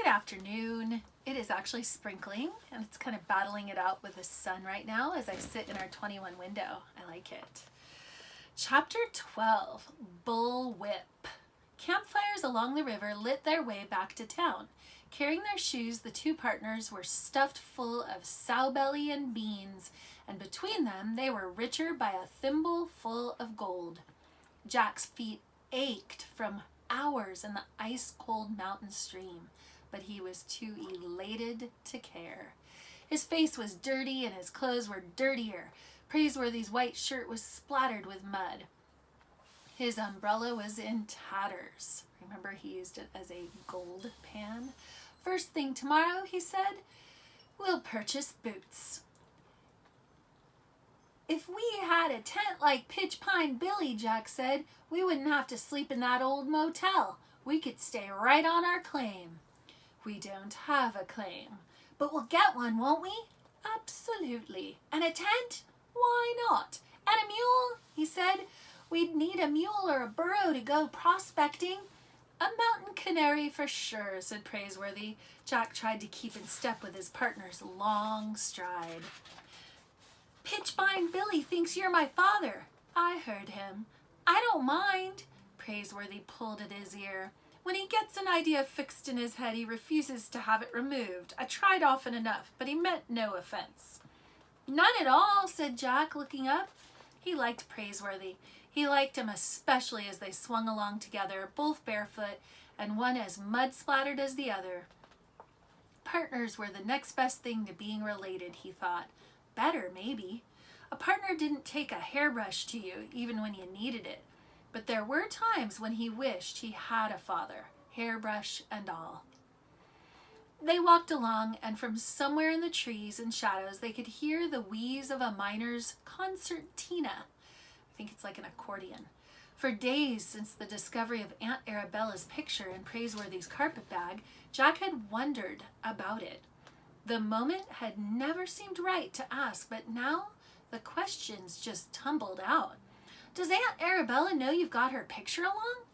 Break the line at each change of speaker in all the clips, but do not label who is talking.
Good afternoon. It is actually sprinkling and it's kind of battling it out with the sun right now as I sit in our 21 window. I like it. Chapter 12, Bull Whip. Campfires along the river lit their way back to town. Carrying their shoes, the two partners were stuffed full of sow-belly and beans, and between them they were richer by a thimble full of gold. Jack's feet ached from hours in the ice-cold mountain stream, but he was too elated to care. His face was dirty and his clothes were dirtier. Praiseworthy's white shirt was splattered with mud. His umbrella was in tatters. Remember, he used it as a gold pan. First thing tomorrow, he said, we'll purchase boots. If we had a tent like Pitch Pine Billy, Jack said, we wouldn't have to sleep in that old motel. We could stay right on our claim. We don't have a claim, but we'll get one, won't we? Absolutely. And a tent? Why not? And a mule? He said. We'd need a mule or a burro to go prospecting. A mountain canary for sure, said Praiseworthy. Jack tried to keep in step with his partner's long stride. Pitch Pine Billy thinks you're my father. I heard him. I don't mind. Praiseworthy pulled at his ear. When he gets an idea fixed in his head, he refuses to have it removed. I tried often enough, but he meant no offense. None at all, said Jack, looking up. He liked Praiseworthy. He liked him especially as they swung along together, both barefoot, and one as mud-splattered as the other. Partners were the next best thing to being related, he thought. Better, maybe. A partner didn't take a hairbrush to you, even when you needed it. But there were times when he wished he had a father, hairbrush and all. They walked along, and from somewhere in the trees and shadows they could hear the wheeze of a miner's concertina. I think it's like an accordion. For days since the discovery of Aunt Arabella's picture in Praiseworthy's carpetbag, Jack had wondered about it. The moment had never seemed right to ask, but now the questions just tumbled out. Does Aunt Arabella know you've got her picture along?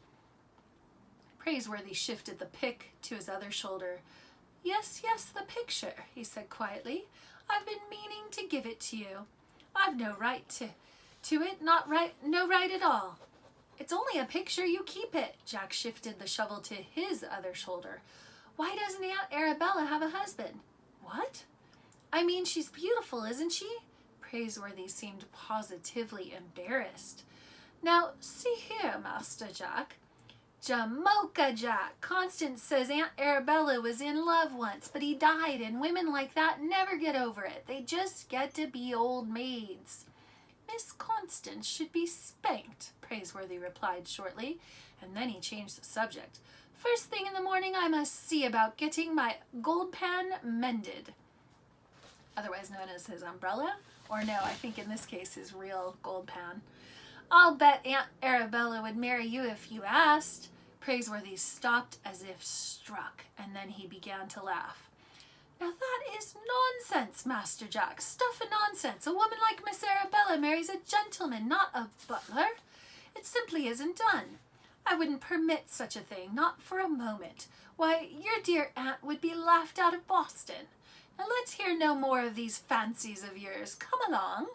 Praiseworthy shifted the pick to his other shoulder. Yes, the picture, he said quietly. I've been meaning to give it to you. I've no right to it, no right at all. It's only a picture, you keep it. Jack shifted the shovel to his other shoulder. Why doesn't Aunt Arabella have a husband? What? I mean, she's beautiful, isn't she? Praiseworthy seemed positively embarrassed. Now, see here, Master Jack. Jamocha Jack. Constance says Aunt Arabella was in love once, but he died, and women like that never get over it. They just get to be old maids. Miss Constance should be spanked, Praiseworthy replied shortly, and then he changed the subject. First thing in the morning, I must see about getting my gold pan mended. Otherwise known as his umbrella, or no, I think in this case his real gold pan. I'll bet Aunt Arabella would marry you if you asked. Praiseworthy stopped as if struck, and then he began to laugh. Now that is nonsense, Master Jack. Stuff and nonsense. A woman like Miss Arabella marries a gentleman, not a butler. It simply isn't done. I wouldn't permit such a thing, not for a moment. Why, your dear aunt would be laughed out of Boston. Now let's hear no more of these fancies of yours. Come along.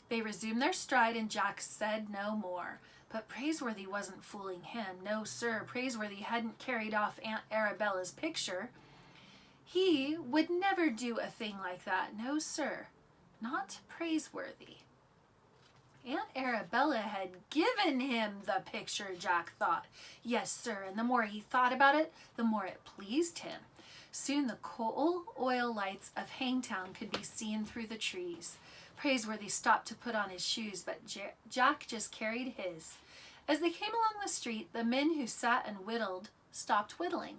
They resumed their stride, and Jack said no more. But Praiseworthy wasn't fooling him. No, sir, Praiseworthy hadn't carried off Aunt Arabella's picture. He would never do a thing like that. No, sir, not Praiseworthy. Aunt Arabella had given him the picture, Jack thought. Yes, sir, and the more he thought about it, the more it pleased him. Soon the coal oil lights of Hangtown could be seen through the trees. Praiseworthy stopped to put on his shoes, but Jack just carried his. As they came along the street, the men who sat and whittled stopped whittling.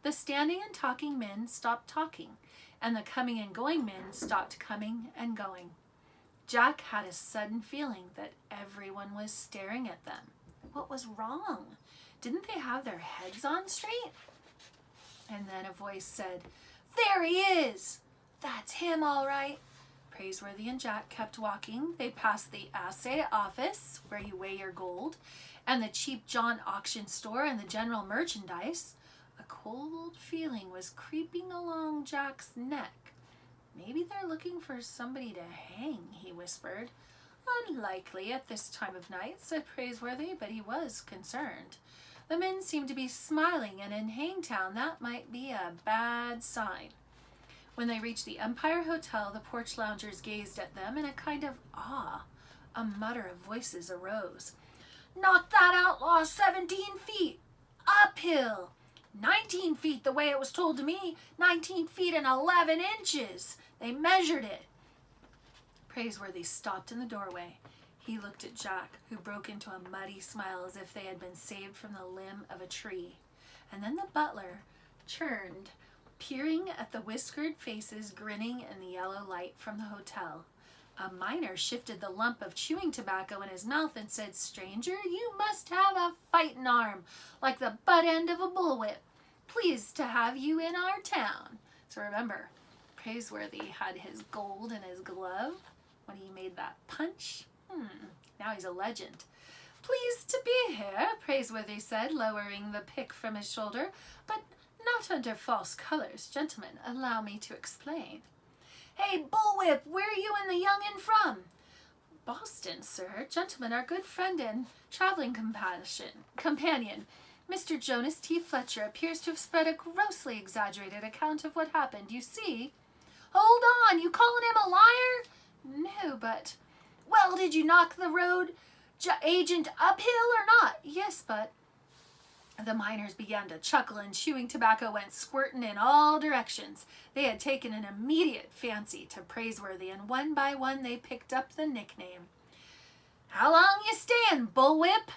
The standing and talking men stopped talking, and the coming and going men stopped coming and going. Jack had a sudden feeling that everyone was staring at them. What was wrong? Didn't they have their heads on straight? And then a voice said, There he is! That's him, all right. Praiseworthy and Jack kept walking. They passed the assay office, where you weigh your gold, and the Cheap John auction store and the general merchandise. A cold feeling was creeping along Jack's neck. Maybe they're looking for somebody to hang, he whispered. Unlikely at this time of night, said Praiseworthy, but he was concerned. The men seemed to be smiling, and in Hangtown that might be a bad sign. When they reached the Empire Hotel, the porch loungers gazed at them in a kind of awe. A mutter of voices arose. Knock that outlaw 17 feet! Uphill! 19 feet the way it was told to me. 19 feet and 11 inches. They measured it. Praiseworthy stopped in the doorway. He looked at Jack, who broke into a muddy smile as if they had been saved from the limb of a tree. And then the butler turned, peering at the whiskered faces grinning in the yellow light from the hotel. A miner shifted the lump of chewing tobacco in his mouth and said, Stranger, you must have a fighting arm, like the butt end of a bullwhip. Pleased to have you in our town. So remember, Praiseworthy had his gold in his glove when he made that punch. Now he's a legend. Pleased to be here, Praiseworthy said, lowering the pick from his shoulder, but not under false colors. Gentlemen, allow me to explain. Hey, Bullwhip, where are you and the young'un from? Boston, sir. Gentlemen, our good friend and traveling companion, Mr. Jonas T. Fletcher, appears to have spread a grossly exaggerated account of what happened. You see? Hold on, you calling him a liar? No, but... Well, did you knock the road agent uphill or not? Yes, but... The miners began to chuckle and chewing tobacco went squirting in all directions. They had taken an immediate fancy to Praiseworthy, and one by one they picked up the nickname. How long you stayin', Bullwhip?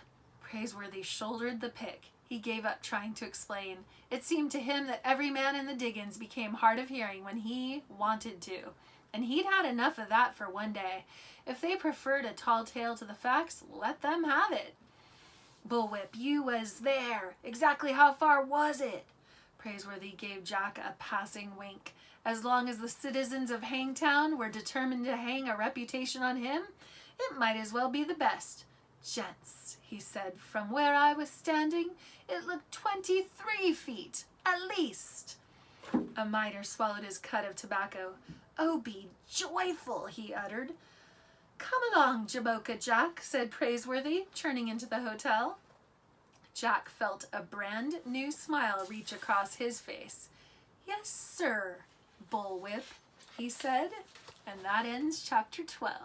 Praiseworthy shouldered the pick. He gave up trying to explain. It seemed to him that every man in the diggings became hard of hearing when he wanted to, and he'd had enough of that for one day. If they preferred a tall tale to the facts, let them have it. Bullwhip, you was there. Exactly how far was it? Praiseworthy gave Jack a passing wink. As long as the citizens of Hangtown were determined to hang a reputation on him, it might as well be the best. Gents, he said, from where I was standing, it looked 23 feet, at least. A miner swallowed his cud of tobacco. Oh, be joyful, he uttered. Come along, Jaboka Jack, said Praiseworthy, turning into the hotel. Jack felt a brand new smile reach across his face. Yes, sir, Bullwhip, he said. And that ends chapter 12.